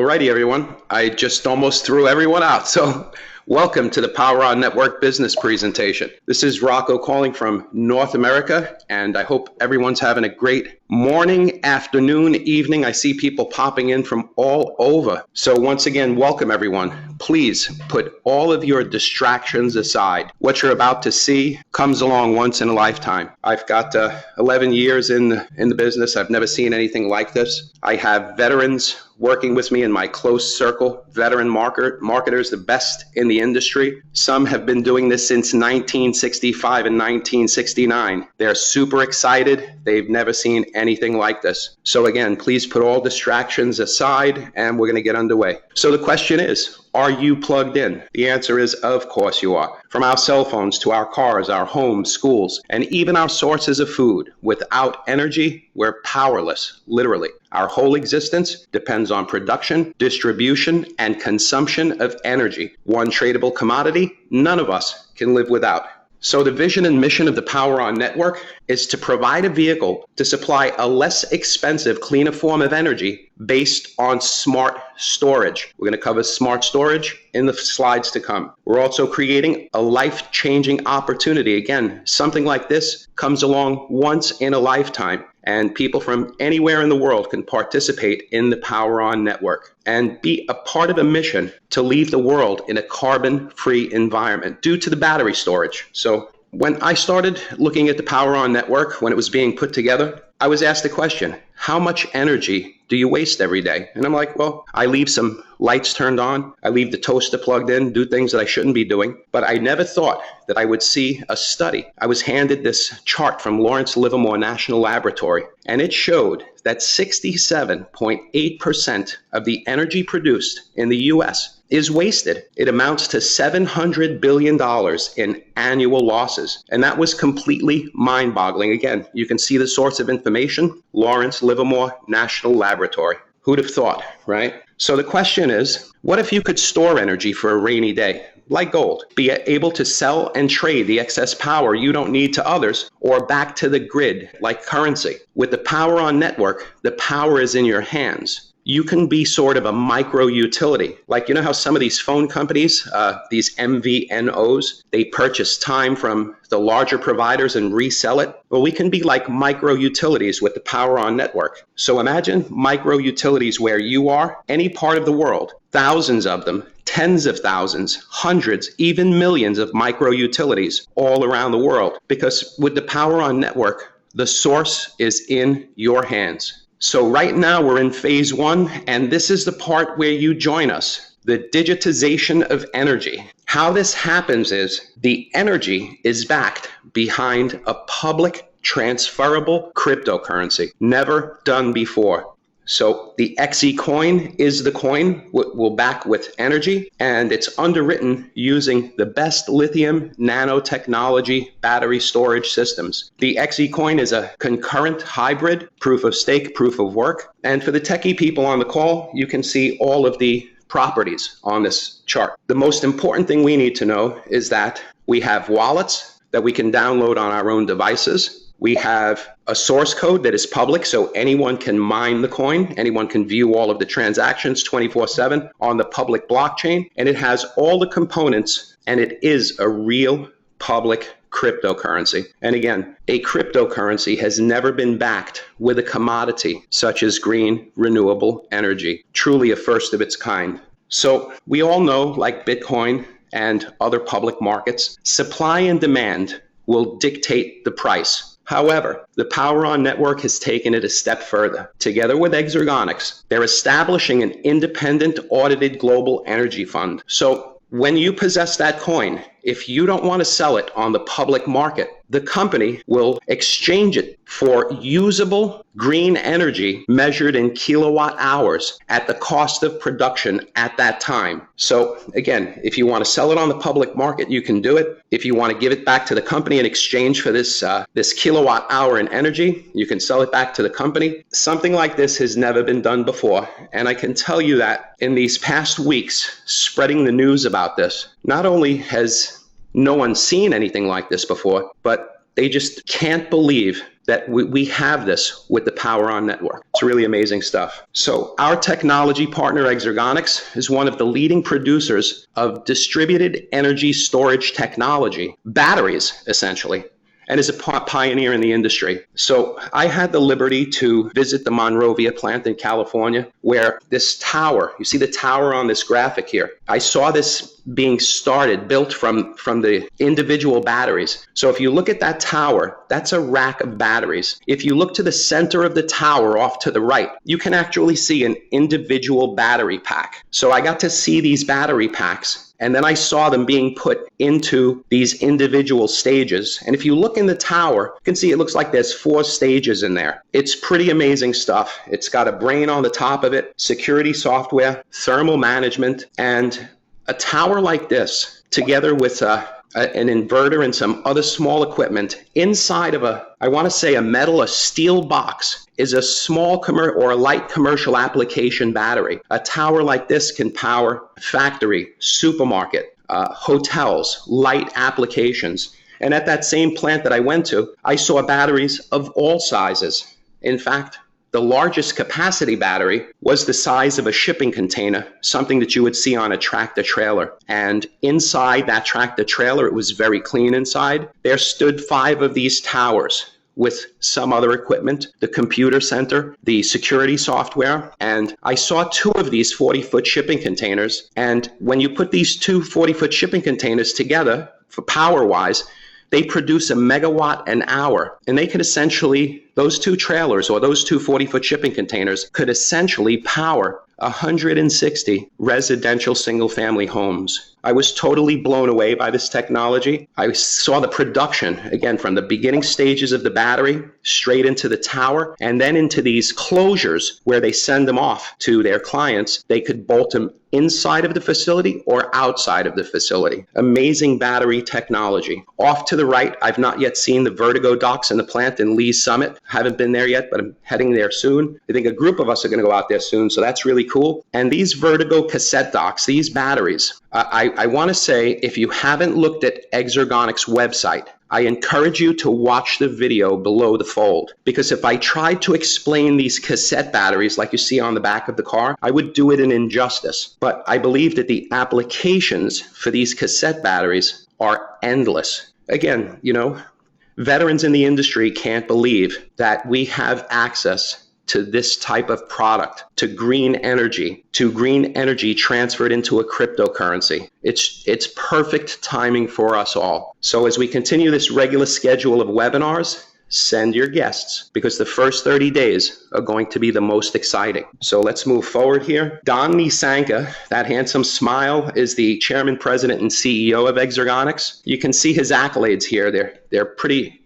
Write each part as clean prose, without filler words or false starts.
Alrighty, everyone. I just almost threw everyone out. So welcome to the PowerOnNetwork business presentation. This is Rocco calling from North America, and I hope everyone's having a great morning, afternoon, evening. I see people popping in from all over. So once again, welcome everyone. Please put all of your distractions aside. What you're about to see comes along once in a lifetime. I've got 11 years in the business. I've never seen anything like this. I have veterans working with me in my close circle, veteran marketers, the best in the industry. Some have been doing this since 1965 and 1969. They're super excited. They've never seen anything like this. So again, please put all distractions aside and we're going to get underway. So the question is, are you plugged in? The answer is, of course you are. From our cell phones to our cars, our homes, schools, and even our sources of food. Without energy, we're powerless, literally. Our whole existence depends on production, distribution, and consumption of energy. One tradable commodity none of us can live without. So the vision and mission of the PowerOn Network is to provide a vehicle to supply a less expensive, cleaner form of energy based on smart storage. We're going to cover smart storage in the slides to come. We're also creating a life-changing opportunity. Again, something like this comes along once in a lifetime, and people from anywhere in the world can participate in the PowerOn Network and be a part of a mission to leave the world in a carbon-free environment due to the battery storage. So when I started looking at the PowerOn Network, when it was being put together, I was asked the question, how much energy do you waste every day? And I'm like, well, I leave some lights turned on. I leave the toaster plugged in, do things that I shouldn't be doing. But I never thought that I would see a study. I was handed this chart from Lawrence Livermore National Laboratory, and it showed that 67.8% of the energy produced in the U.S. is wasted. It amounts to $700 billion in annual losses. And that was completely mind-boggling. Again, you can see the source of information, Lawrence Livermore National Laboratory. Who'd have thought, right? So the question is, what if you could store energy for a rainy day, like gold, be able to sell and trade the excess power you don't need to others or back to the grid like currency? With the PowerOn Network, the power is in your hands. You can be sort of a micro utility. Like, you know how some of these phone companies, these MVNOs, they purchase time from the larger providers and resell it? Well, we can be like micro utilities with the PowerOn Network. So imagine micro utilities where you are, any part of the world, thousands of them, tens of thousands, hundreds, even millions of micro utilities all around the world. Because with the PowerOn Network, the source is in your hands. So right now we're in phase 1, and this is the part where you join us, the digitization of energy. How this happens is the energy is backed behind a public transferable cryptocurrency, never done before. So the XeCoin is the coin we'll back with energy, and it's underwritten using the best lithium nanotechnology battery storage systems. The XeCoin is a concurrent hybrid, proof of stake, proof of work. And for the techie people on the call, you can see all of the properties on this chart. The most important thing we need to know is that we have wallets that we can download on our own devices. We have a source code that is public, so anyone can mine the coin. Anyone can view all of the transactions 24/7 on the public blockchain. And it has all the components, and it is a real public cryptocurrency. And again, a cryptocurrency has never been backed with a commodity such as green, renewable energy. Truly a first of its kind. So we all know, like Bitcoin and other public markets, supply and demand will dictate the price. However, the PowerOn Network has taken it a step further. Together with Exergenix, they're establishing an independent audited global energy fund. So when you possess that coin, if you don't want to sell it on the public market, the company will exchange it for usable green energy measured in kilowatt hours at the cost of production at that time. So again, if you want to sell it on the public market, you can do it. If you want to give it back to the company in exchange for this kilowatt hour in energy, you can sell it back to the company. Something like this has never been done before. And I can tell you that in these past weeks, spreading the news about this, not only has no one seen anything like this before, but they just can't believe that we have this with the PowerOn network. It's really amazing stuff. So our technology partner, Exergenix, is one of the leading producers of distributed energy storage technology, batteries, essentially, and is a pioneer in the industry. So I had the liberty to visit the Monrovia plant in California, where this tower, you see the tower on this graphic here, I saw this being started, built from the individual batteries. So if you look at that tower, that's a rack of batteries. If you look to the center of the tower off to the right, you can actually see an individual battery pack. So I got to see these battery packs, and then I saw them being put into these individual stages. And if you look in the tower, you can see it looks like there's 4 stages in there. It's pretty amazing stuff. It's got a brain on the top of it, security software, thermal management, and a tower like this, together with an inverter and some other small equipment inside of a steel box, is a small or a light commercial application battery. A tower like this can power factory, supermarket, hotels, light applications. And at that same plant that I went to, I saw batteries of all sizes. In fact, the largest capacity battery was the size of a shipping container, something that you would see on a tractor trailer. And inside that tractor trailer, it was very clean inside. There stood 5 of these towers with some other equipment, the computer center, the security software, and I saw 2 of these 40-foot shipping containers. And when you put these 2 40-foot shipping containers together, for power-wise, they produce a megawatt an hour. And they could essentially, those 2 trailers or those 2 40-foot shipping containers could essentially power 160 residential single-family homes. I was totally blown away by this technology. I saw the production, again, from the beginning stages of the battery straight into the tower and then into these closures where they send them off to their clients. They could bolt them inside of the facility or outside of the facility. Amazing battery technology. Off to the right, I've not yet seen the Vertigo docks in the plant in Lee's Summit. Haven't been there yet, but I'm heading there soon. I think a group of us are going to go out there soon, so that's really cool. And these Vertigo cassette docks, these batteries, I want to say, if you haven't looked at Exergenix website, I encourage you to watch the video below the fold, because if I tried to explain these cassette batteries like you see on the back of the car, I would do it an injustice. But I believe that the applications for these cassette batteries are endless. Again, veterans in the industry can't believe that we have access to this type of product, to green energy transferred into a cryptocurrency. It's perfect timing for us all. So as we continue this regular schedule of webinars, send your guests, because the first 30 days are going to be the most exciting. So let's move forward here. Don Nisanka, that handsome smile, is the chairman, president, and CEO of Exergenix. You can see his accolades here. They're pretty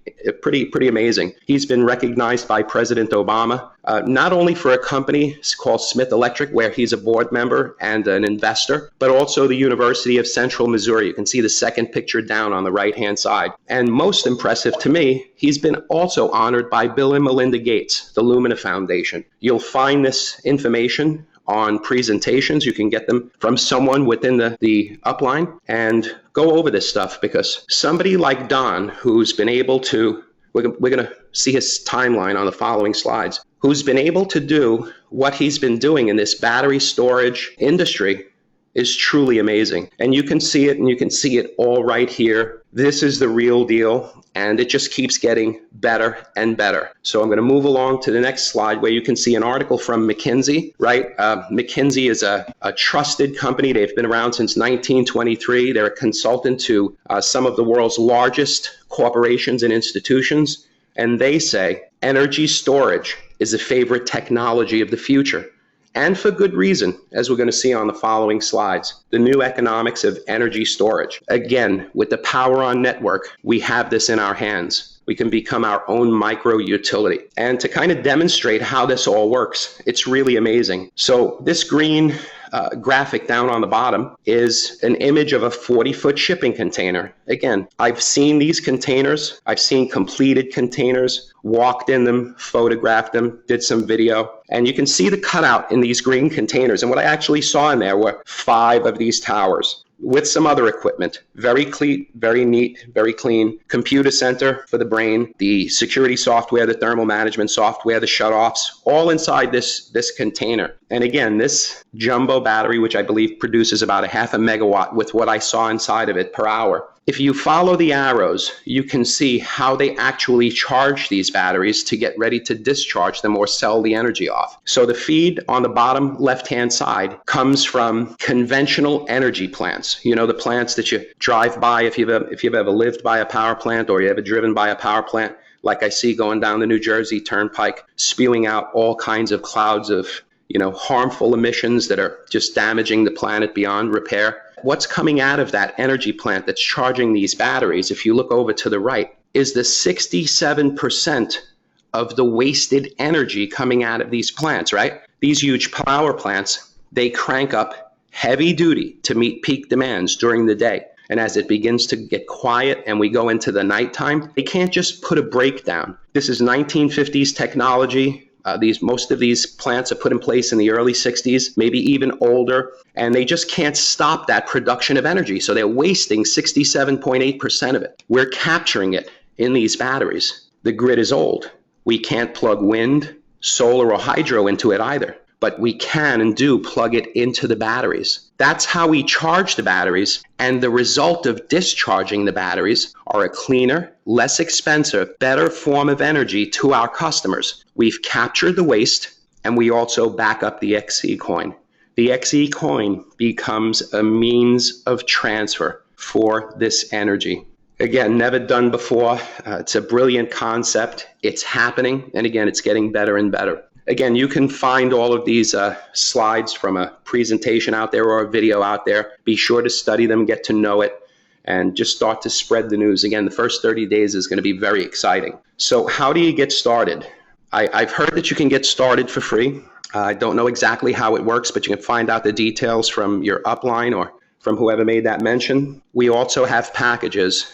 amazing. He's been recognized by President Obama, not only for a company called Smith Electric, where he's a board member and an investor, but also the University of Central Missouri. You can see the second picture down on the right-hand side. And most impressive to me, he's been also honored by Bill and Melinda Gates, the Lumina Foundation. You'll find this information on presentations. You can get them from someone within the upline and go over this stuff, because somebody like Don, who's been able to, we're going to see his timeline on the following slides, who's been able to do what he's been doing in this battery storage industry, is truly amazing. And you can see it, and you can see it all right here. This is the real deal, and it just keeps getting better and better. So I'm going to move along to the next slide, where you can see an article from McKinsey, right? McKinsey is a trusted company. They've been around since 1923. They're a consultant to some of the world's largest corporations and institutions. And they say energy storage is a favorite technology of the future. And for good reason, as we're going to see on the following slides. The new economics of energy storage. Again, with the PowerOn network, we have this in our hands. We can become our own micro utility. And to kind of demonstrate how this all works, it's really amazing. So this green graphic down on the bottom is an image of a 40-foot shipping container. Again, I've seen these containers. I've seen completed containers, walked in them, photographed them, did some video. And you can see the cutout in these green containers. And what I actually saw in there were 5 of these towers. with some other equipment. Very clean, very neat, very clean. Computer center for the brain, the security software, the thermal management software, the shutoffs, all inside this container. And again, this jumbo battery, which I believe produces about 0.5 megawatt with what I saw inside of it per hour. If you follow the arrows, you can see how they actually charge these batteries to get ready to discharge them or sell the energy off. So the feed on the bottom left-hand side comes from conventional energy plants. You know, the plants that you drive by if you've ever lived by a power plant or you ever driven by a power plant, like I see going down the New Jersey Turnpike, spewing out all kinds of clouds of, harmful emissions that are just damaging the planet beyond repair. What's coming out of that energy plant that's charging these batteries, if you look over to the right, is the 67% of the wasted energy coming out of these plants, right? These huge power plants, they crank up heavy duty to meet peak demands during the day. And as it begins to get quiet and we go into the nighttime, they can't just put a break down. This is 1950s technology. Most of these plants are put in place in the early 60s, maybe even older, and they just can't stop that production of energy. So they're wasting 67.8% of it. We're capturing it in these batteries. The grid is old. We can't plug wind, solar, or hydro into it either, but we can and do plug it into the batteries. That's how we charge the batteries, and the result of discharging the batteries are a cleaner, less expensive, better form of energy to our customers. We've captured the waste, and we also back up the XeCoin. The XeCoin becomes a means of transfer for this energy. Again, never done before. It's a brilliant concept. It's happening, and again, it's getting better and better. Again, you can find all of these slides from a presentation out there or a video out there. Be sure to study them, get to know it, and just start to spread the news. Again, the first 30 days is going to be very exciting. So how do you get started? I've heard that you can get started for free. I don't know exactly how it works, but you can find out the details from your upline or from whoever made that mention. We also have packages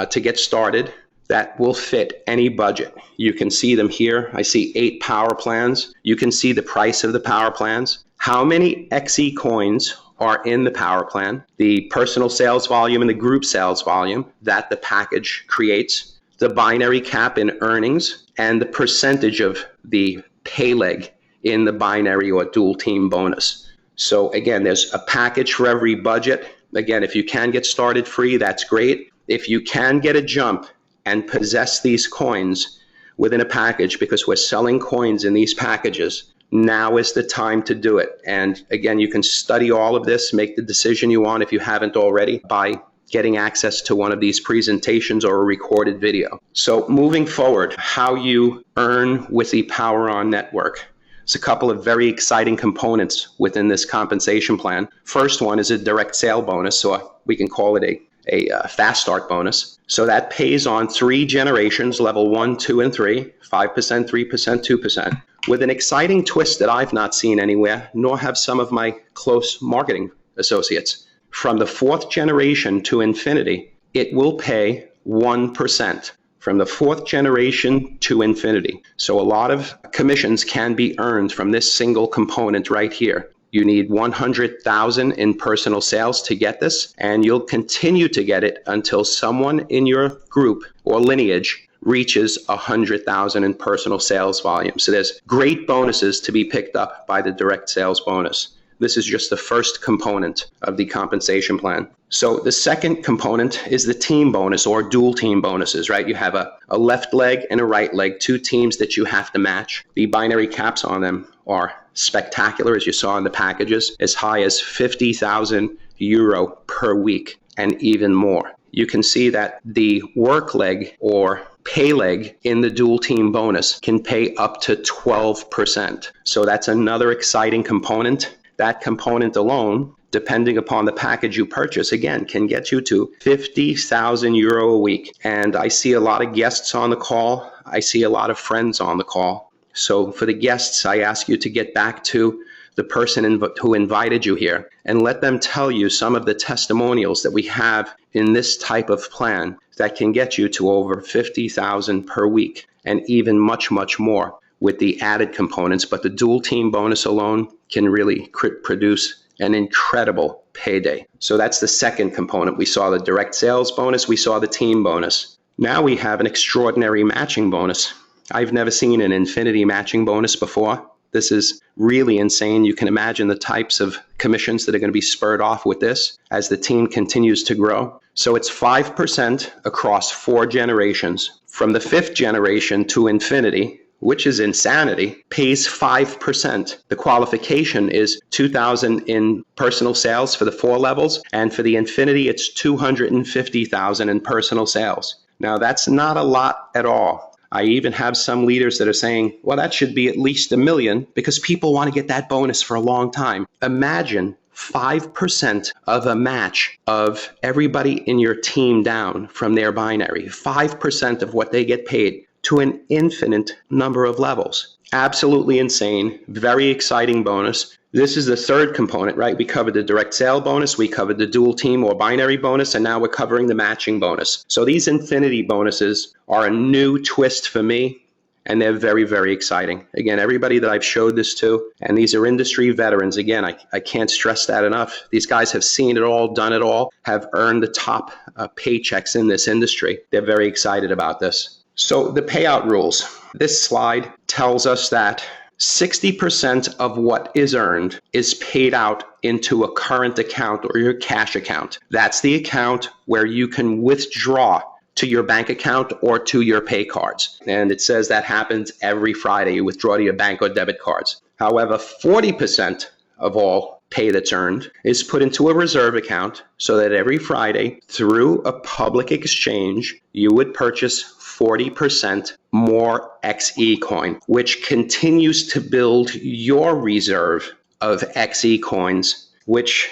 to get started that will fit any budget. You can see them here. I see 8 power plans. You can see the price of the power plans, how many XeCoins are in the power plan, the personal sales volume and the group sales volume that the package creates, the binary cap in earnings, and the percentage of the pay leg in the binary or dual team bonus. So again, there's a package for every budget. Again, if you can get started free, that's great. If you can get a jump and possess these coins within a package, because we're selling coins in these packages, now is the time to do it. And again, you can study all of this, make the decision you want if you haven't already by getting access to one of these presentations or a recorded video. So moving forward, how you earn with the PowerOn network. There's a couple of very exciting components within this compensation plan. First one is a direct sale bonus, so we can call it a fast start bonus. So that pays on 3 generations, level 1, 2, and 3, 5%, 3%, 2%, with an exciting twist that I've not seen anywhere, nor have some of my close marketing associates. From the 4th generation to infinity, it will pay 1%. From the 4th generation to infinity. So a lot of commissions can be earned from this single component right here. You need 100,000 in personal sales to get this, and you'll continue to get it until someone in your group or lineage reaches 100,000 in personal sales volume. So there's great bonuses to be picked up by the direct sales bonus. This is just the first component of the compensation plan. So the second component is the team bonus or dual team bonuses, right? You have a left leg and a right leg, 2 teams that you have to match. The binary caps on them are spectacular, as you saw in the packages, as high as 50,000 euro per week and even more. You can see that the work leg or pay leg in the dual team bonus can pay up to 12%. So that's another exciting component. That component alone, depending upon the package you purchase, again, can get you to 50,000 euro a week. And I see a lot of guests on the call. I see a lot of friends on the call. So for the guests, I ask you to get back to the person who invited you here and let them tell you some of the testimonials that we have in this type of plan that can get you to over 50,000 per week and even much, much more with the added components. But the dual team bonus alone can really produce an incredible payday. So that's the second component. We saw the direct sales bonus. We saw the team bonus. Now we have an extraordinary matching bonus. I've never seen an infinity matching bonus before. This is really insane. You can imagine the types of commissions that are going to be spurred off with this as the team continues to grow. So it's 5% across 4 generations. From the 5th generation to infinity, which is insanity, pays 5%. The qualification is $2,000 in personal sales for the 4 levels, and for the infinity, it's $250,000 in personal sales. Now, that's not a lot at all. I even have some leaders that are saying, well, that should be at least $1 million because people want to get that bonus for a long time. Imagine 5% of a match of everybody in your team down from their binary, 5% of what they get paid to an infinite number of levels. Absolutely insane. Very exciting bonus. This is the third component, right? We covered the direct sale bonus, we covered the dual team or binary bonus, and now we're covering the matching bonus. So these infinity bonuses are a new twist for me, and they're very, very exciting. Again, everybody that I've showed this to, and these are industry veterans. Again, I can't stress that enough. These guys have seen it all, done it all, have earned the top paychecks in this industry. They're very excited about this. So the payout rules. This slide tells us that 60% of what is earned is paid out into a current account or your cash account. That's the account where you can withdraw to your bank account or to your pay cards. And it says that happens every Friday. You withdraw to your bank or debit cards. However, 40% of all pay that's earned is put into a reserve account so that every Friday through a public exchange, you would purchase 40% more XeCoin, which continues to build your reserve of XeCoins, which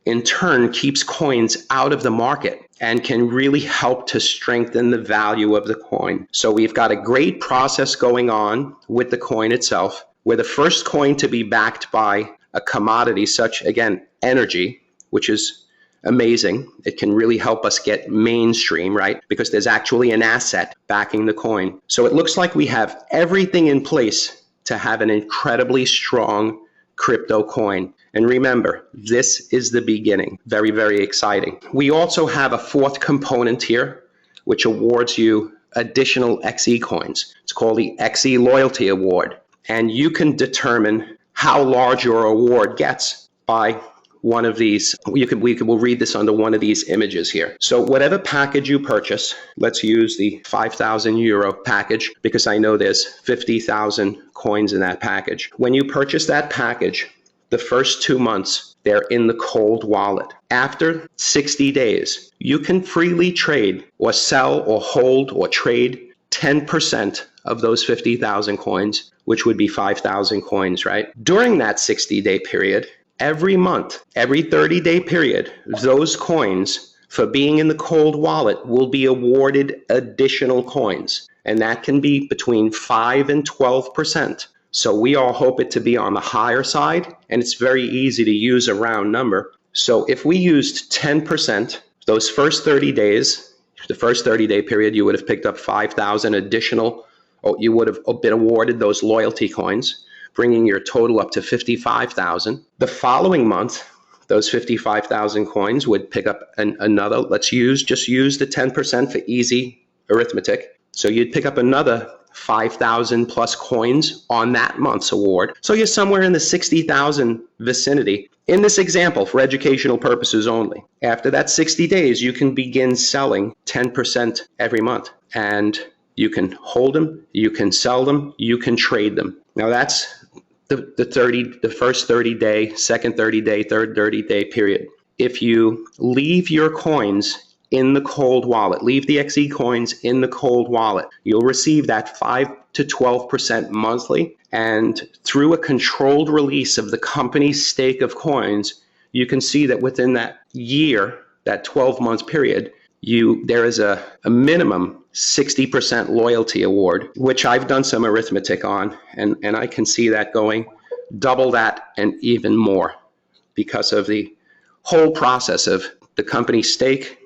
in turn keeps coins out of the market and can really help to strengthen the value of the coin. So we've got a great process going on with the coin itself. We're the first coin to be backed by a commodity such, again, energy, which is amazing. It can really help us get mainstream, right? Because there's actually an asset backing the coin. So it looks like we have everything in place to have an incredibly strong crypto coin. And remember, this is the beginning. Very, very exciting. We also have a fourth component here, which awards you additional XeCoins. It's called the XeCoin Loyalty Award. And you can determine how large your award gets by one of these. We'll read this under one of these images here. So whatever package you purchase, let's use the 5,000 euro package because I know there's 50,000 coins in that package. When you purchase that package, the first 2 months, they're in the cold wallet. After 60 days, you can freely trade or sell or hold or trade 10% of those 50,000 coins, which would be 5,000 coins, right? During that 60-day period, every month, every 30-day period, those coins for being in the cold wallet will be awarded additional coins. And that can be between 5 and 12%. So we all hope it to be on the higher side, and it's very easy to use a round number. So if we used 10%, those first 30 days, the first 30-day period, you would have picked up 5,000 additional, or you would have been awarded those loyalty coins, bringing your total up to 55,000. The following month, those 55,000 coins would pick up another, just use the 10% for easy arithmetic. So you'd pick up another 5,000 plus coins on that month's award. So you're somewhere in the 60,000 vicinity. In this example, for educational purposes only, after that 60 days, you can begin selling 10% every month. And you can hold them, you can sell them, you can trade them. Now that's the first 30-day, second 30-day, third 30-day period. If you leave your coins in the cold wallet, leave the XeCoins in the cold wallet, you'll receive that 5 to 12% monthly. And through a controlled release of the company's stake of coins, you can see that within that year, that 12-month period, there is a minimum 60% loyalty award, which I've done some arithmetic on, and I can see that going double that and even more because of the whole process of the company's stake,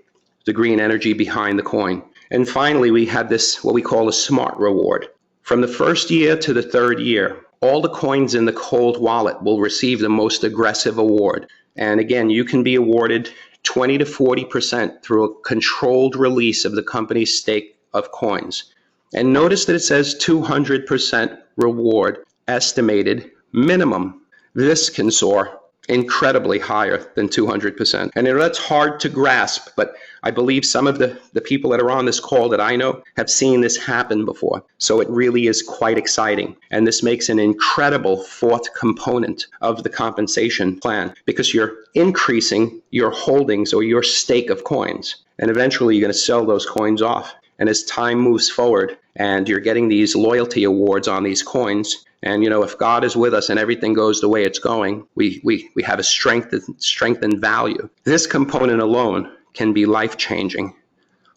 the green energy behind the coin. And finally, we have this, what we call a smart reward. From the first year to the third year, all the coins in the cold wallet will receive the most aggressive award. And again, you can be awarded 20 to 40% through a controlled release of the company's stake of coins. And notice that it says 200% reward estimated minimum. This can soar incredibly higher than 200%. And that's hard to grasp, but I believe some of the people that are on this call that I know have seen this happen before. So it really is quite exciting. And this makes an incredible fourth component of the compensation plan, because you're increasing your holdings or your stake of coins. And eventually you're going to sell those coins off. And as time moves forward and you're getting these loyalty awards on these coins, and if God is with us and everything goes the way it's going, we have a strengthened value. This component alone can be life-changing,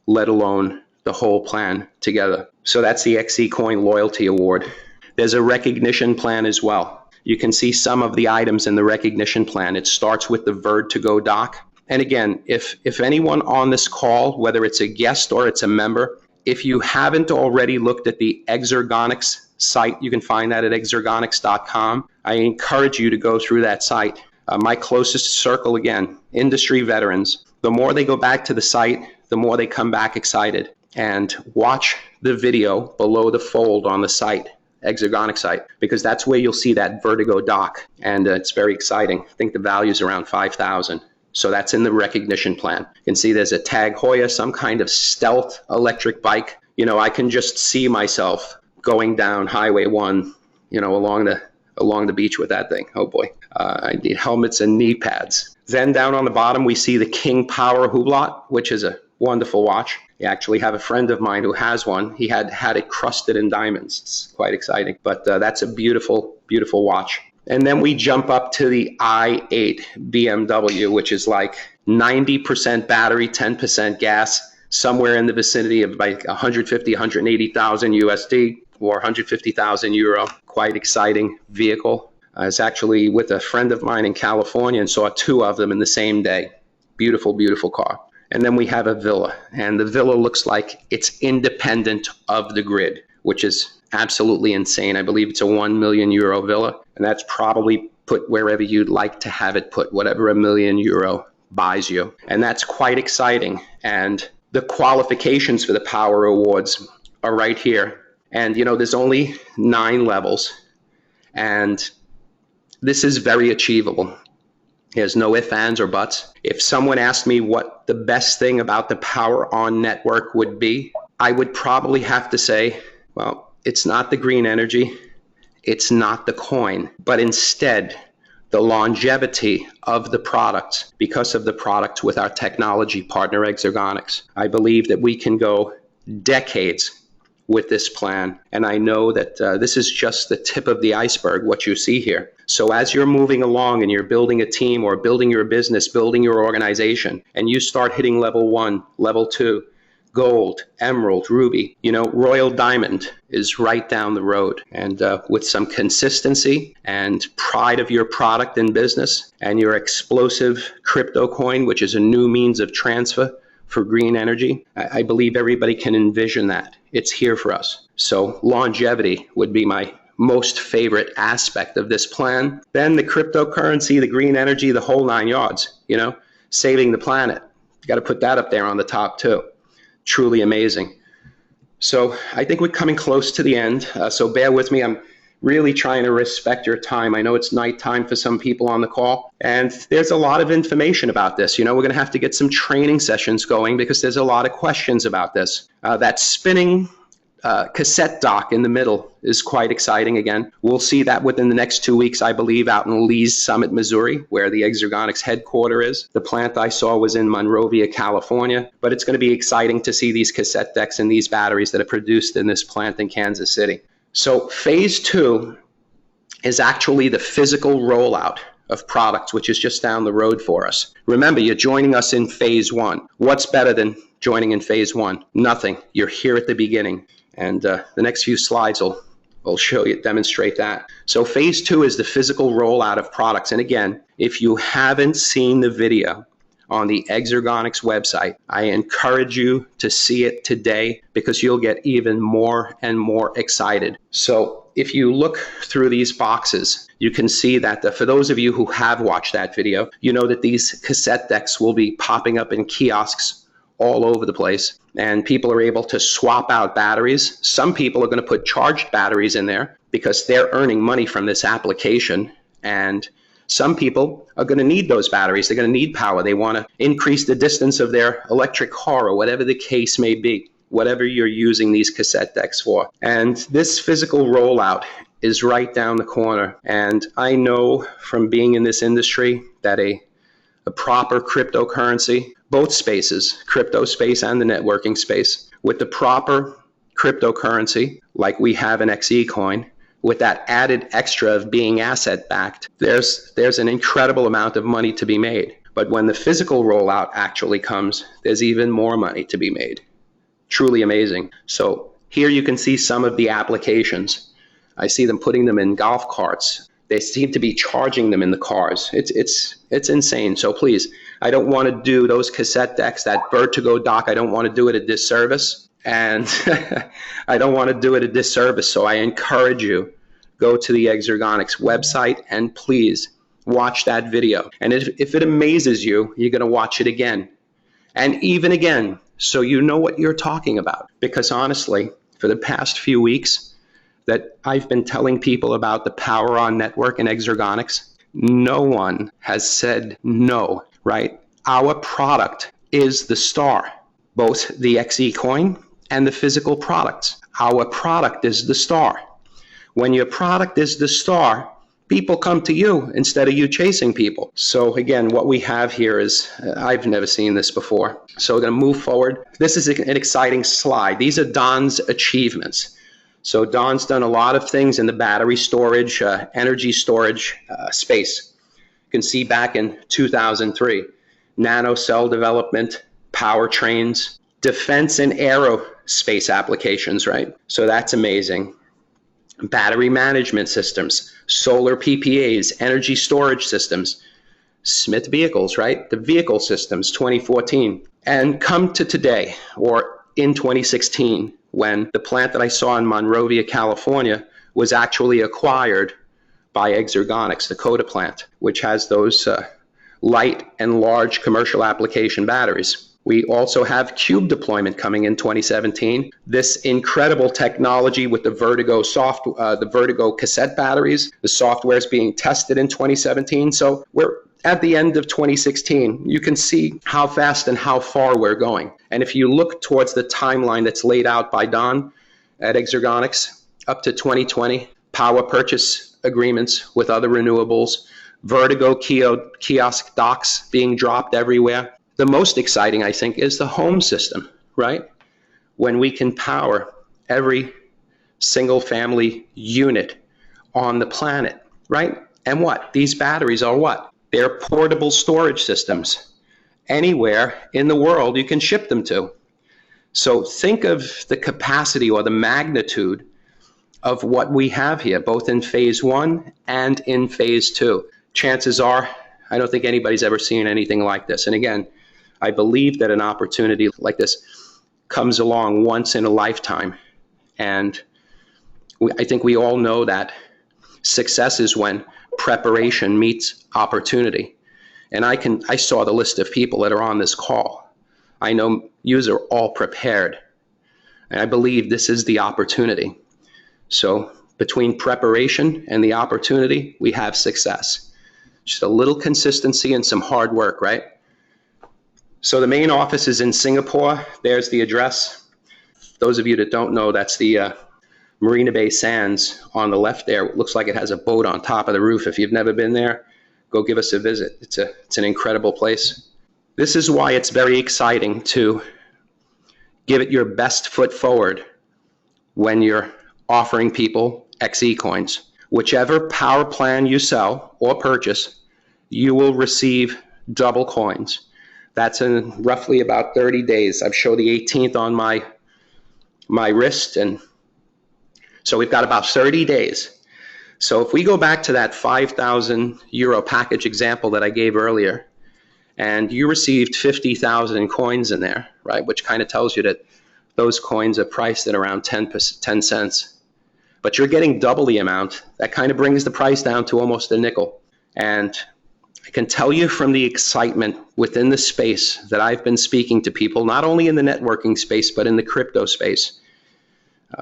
let alone the whole plan together. So that's the XeCoin Loyalty Award. There's a recognition plan as well. You can see some of the items in the recognition plan. It starts with the Verd2Go doc. And again, if anyone on this call, whether it's a guest or it's a member, if you haven't already looked at the Exergenix site, you can find that at exergenix.com. I encourage you to go through that site. My closest circle, again, industry veterans. The more they go back to the site, the more they come back excited. And watch the video below the fold on the site, Exergenix site, because that's where you'll see that Verd2Go doc. And it's very exciting. I think the value is around 5,000. So that's in the recognition plan. You can see there's a Tag Heuer, some kind of stealth electric bike. I can just see myself going down Highway 1, along the beach with that thing. Oh boy. I need helmets and knee pads. Then down on the bottom, we see the King Power Hublot, which is a wonderful watch. I actually have a friend of mine who has one. He had it crusted in diamonds. It's quite exciting. But that's a beautiful, beautiful watch. And then we jump up to the i8 BMW, which is like 90% battery, 10% gas, somewhere in the vicinity of like 150, 180,000 USD or 150,000 euro. Quite exciting vehicle. I was actually with a friend of mine in California and saw two of them in the same day. Beautiful, beautiful car. And then we have a villa, and the villa looks like it's independent of the grid, which is absolutely insane. I believe it's a 1 million euro villa, and that's probably put wherever you'd like to have it put, whatever €1 million buys you. And that's quite exciting. And the qualifications for the Power Awards are right here. And there's only 9 levels, and this is very achievable. There's no ifs, ands, or buts. If someone asked me what the best thing about the PowerOnNetwork would be, I would probably have to say, well, it's not the green energy, it's not the coin, but instead the longevity of the products because of the products with our technology partner Exergenix. I believe that we can go decades with this plan, and I know that this is just the tip of the iceberg, what you see here. So as you're moving along and you're building a team or building your business, building your organization, and you start hitting level 1, level 2, gold, emerald, ruby, royal diamond is right down the road. And with some consistency and pride of your product and business and your explosive crypto coin, which is a new means of transfer for green energy, I believe everybody can envision that. It's here for us. So longevity would be my most favorite aspect of this plan. Then the cryptocurrency, the green energy, the whole 9 yards, saving the planet. You got to put that up there on the top too. Truly amazing. So I think we're coming close to the end. So bear with me. I'm really trying to respect your time. I know it's nighttime for some people on the call, and there's a lot of information about this. We're going to have to get some training sessions going because there's a lot of questions about this. That spinning cassette dock in the middle is quite exciting. Again, we'll see that within the next 2 weeks, I believe, out in Lee's Summit, Missouri, where the Exergenix headquarters is. The plant I saw was in Monrovia, California, but it's going to be exciting to see these cassette decks and these batteries that are produced in this plant in Kansas City. So phase 2 is actually the physical rollout of products, which is just down the road for us. Remember, you're joining us in phase 1. What's better than joining in phase 1? Nothing. You're here at the beginning. And the next few slides will show you, demonstrate that. So phase 2 is the physical rollout of products. And again, if you haven't seen the video on the Exergenix website, I encourage you to see it today because you'll get even more and more excited. So if you look through these boxes, you can see that for those of you who have watched that video, you know that these cassette decks will be popping up in kiosks all over the place, and people are able to swap out batteries. Some people are going to put charged batteries in there because they're earning money from this application, and some people are going to need those batteries. They're going to need power. They want to increase the distance of their electric car, or whatever the case may be, whatever you're using these cassette decks for. And this physical rollout is right down the corner. And I know from being in this industry that a proper cryptocurrency, both spaces, crypto space and the networking space, with the proper cryptocurrency like we have in XeCoin, with that added extra of being asset backed, there's an incredible amount of money to be made. But when the physical rollout actually comes, there's even more money to be made. Truly amazing. So here you can see some of the applications. I see them putting them in golf carts. They seem to be charging them in the cars. It's insane. So please, I don't want to do those cassette decks, that Vertigo dock. I don't want to do it a disservice. And I don't want to do it a disservice. So I encourage you, go to the Exergenix website and please watch that video. And if it amazes you, you're going to watch it again and even again, so you know what you're talking about. Because honestly, for the past few weeks that I've been telling people about the PowerOnNetwork and Exergenix, no one has said no, right? Our product is the star, both the XeCoin and the physical products. Our product is the star. When your product is the star, people come to you instead of you chasing people. So again, what we have here is, I've never seen this before. So we're going to move forward. This is an exciting slide. These are Don's achievements. So Don's done a lot of things in the battery storage, energy storage space. You can see back in 2003, nano cell development, powertrains, defense and aerospace applications, right? So that's amazing. Battery management systems, solar PPAs, energy storage systems, Smith vehicles, right? The vehicle systems, 2014. And come to today, or in 2016, when the plant that I saw in Monrovia, California, was actually acquired by Exergenix, the Coda plant, which has those light and large commercial application batteries. We also have cube deployment coming in 2017. This incredible technology with the Vertigo cassette batteries, the software is being tested in 2017. So we're at the end of 2016. You can see how fast and how far we're going. And if you look towards the timeline that's laid out by Don at Exergenix, up to 2020, power purchase agreements with other renewables, Vertigo kiosk docks being dropped everywhere. The most exciting, I think, is the home system, right? When we can power every single family unit on the planet, right? And what? These batteries are what? They're portable storage systems. Anywhere in the world you can ship them to. So think of the capacity or the magnitude of what we have here, both in phase 1 and in phase 2. Chances are, I don't think anybody's ever seen anything like this. And again, I believe that an opportunity like this comes along once in a lifetime. And I think we all know that success is when preparation meets opportunity. And I saw the list of people that are on this call. I know you are all prepared. And I believe this is the opportunity. So between preparation and the opportunity, we have success. Just a little consistency and some hard work, right? So the main office is in Singapore. There's the address. Those of you that don't know, that's the Marina Bay Sands on the left there. It looks like it has a boat on top of the roof. If you've never been there, go give us a visit. It's an incredible place. This is why it's very exciting to give it your best foot forward when you're offering people XeCoins. Whichever power plan you sell or purchase, you will receive double coins. That's in roughly about 30 days. I've shown the 18th on my wrist, and so we've got about 30 days. So if we go back to that 5,000 euro package example that I gave earlier, and you received 50,000 coins in there, right, which kind of tells you that those coins are priced at around 10 cents. but you're getting double the amount. That kind of brings the price down to almost a nickel. And I can tell you from the excitement within the space that I've been speaking to people, not only in the networking space, but in the crypto space,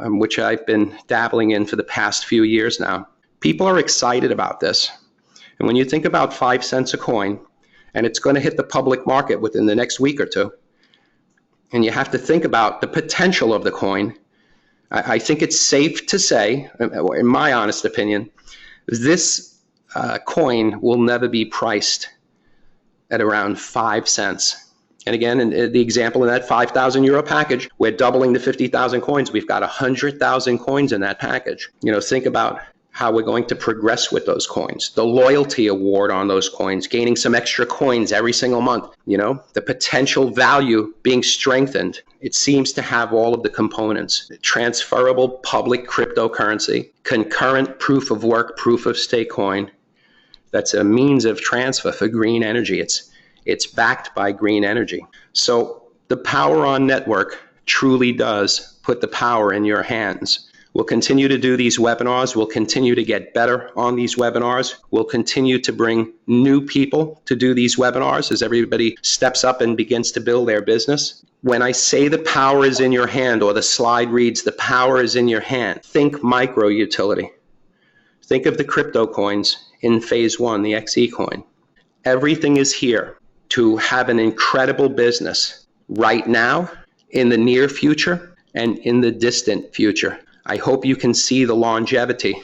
which I've been dabbling in for the past few years now. People are excited about this. And when you think about 5 cents a coin, and it's going to hit the public market within the next week or two, and you have to think about the potential of the coin, I think it's safe to say, in my honest opinion, this coin will never be priced at around 5 cents. And again, in the example in that 5,000 euro package, we're doubling the 50,000 coins. We've got 100,000 coins in that package. Think about how we're going to progress with those coins. The loyalty award on those coins, gaining some extra coins every single month. The potential value being strengthened. It seems to have all of the components. Transferable public cryptocurrency, concurrent proof of work, proof of stake coin. That's a means of transfer for green energy. It's backed by green energy. So the PowerOn network truly does put the power in your hands. We'll continue to do these webinars. We'll continue to get better on these webinars. We'll continue to bring new people to do these webinars as everybody steps up and begins to build their business. When I say the power is in your hand, or the slide reads the power is in your hand, think micro utility. Think of the crypto coins in phase 1, the XeCoin. Everything is here to have an incredible business right now, in the near future, and in the distant future. I hope you can see the longevity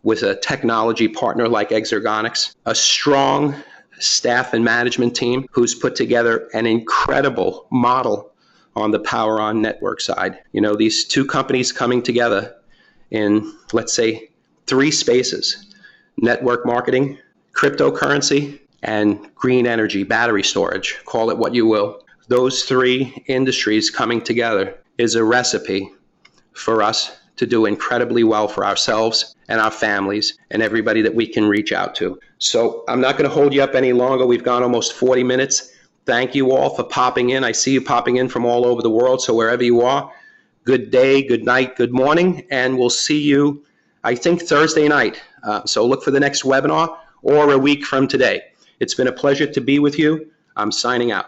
with a technology partner like Exergenix, a strong staff and management team who's put together an incredible model on the PowerOn network side. These two companies coming together in, let's say, 3 spaces: network marketing, cryptocurrency, and green energy, battery storage, call it what you will. Those 3 industries coming together is a recipe for us to do incredibly well for ourselves and our families and everybody that we can reach out to. So I'm not going to hold you up any longer. We've gone almost 40 minutes. Thank you all for popping in. I see you popping in from all over the world. So wherever you are, good day, good night, good morning, and we'll see you, I think, Thursday night. So look for the next webinar or a week from today. It's been a pleasure to be with you. I'm signing out.